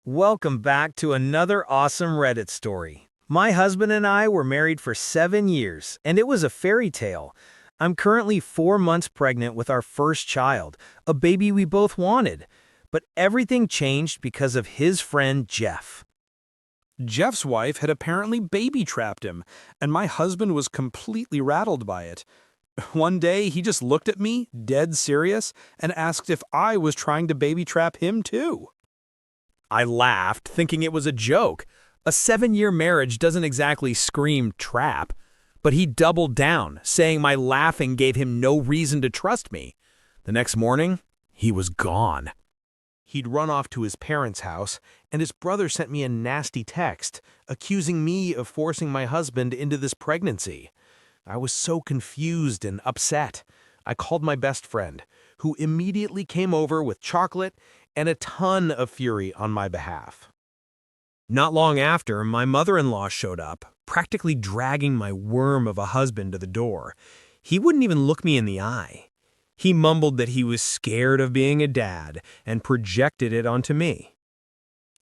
Welcome back to another awesome Reddit story. My husband and I were married for 7 years, and it was a fairy tale. I'm currently 4 months pregnant with our first child, a baby we both wanted. But everything changed because of his friend Jeff. Jeff's wife had apparently baby-trapped him, and my husband was completely rattled by it. One day, he just looked at me, dead serious, and asked if I was trying to baby-trap him too. I laughed, thinking it was a joke. A 7-year marriage doesn't exactly scream trap. But he doubled down, saying my laughing gave him no reason to trust me. The next morning, he was gone. He'd run off to his parents' house, and his brother sent me a nasty text, accusing me of forcing my husband into this pregnancy. I was so confused and upset. I called my best friend, who immediately came over with chocolate and a ton of fury on my behalf. Not long after, my mother-in-law showed up, practically dragging my worm of a husband to the door. He wouldn't even look me in the eye. He mumbled that he was scared of being a dad and projected it onto me.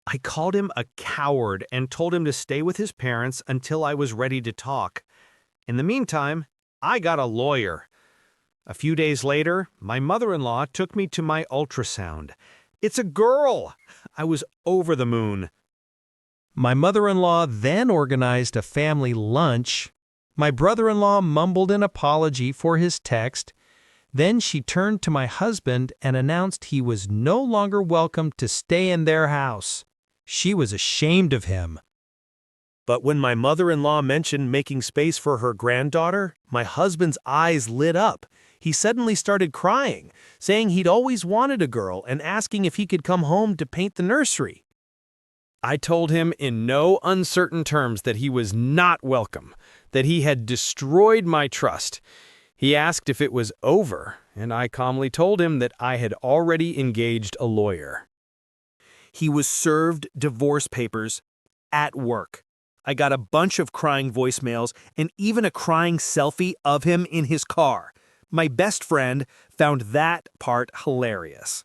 I called him a coward and told him to stay with his parents until I was ready to talk. In the meantime, I got a lawyer. A few days later, my mother-in-law took me to my ultrasound. It's a girl! I was over the moon. My mother-in-law then organized a family lunch. My brother-in-law mumbled an apology for his text. Then she turned to my husband and announced he was no longer welcome to stay in their house. She was ashamed of him. But when my mother-in-law mentioned making space for her granddaughter, my husband's eyes lit up. He suddenly started crying, saying he'd always wanted a girl and asking if he could come home to paint the nursery. I told him in no uncertain terms that he was not welcome, that he had destroyed my trust. He asked if it was over, and I calmly told him that I had already engaged a lawyer. He was served divorce papers at work. I got a bunch of crying voicemails and even a crying selfie of him in his car. My best friend found that part hilarious.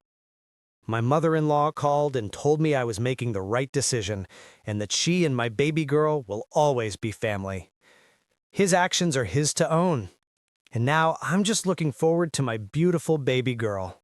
My mother-in-law called and told me I was making the right decision and that she and my baby girl will always be family. His actions are his to own. And now I'm just looking forward to my beautiful baby girl.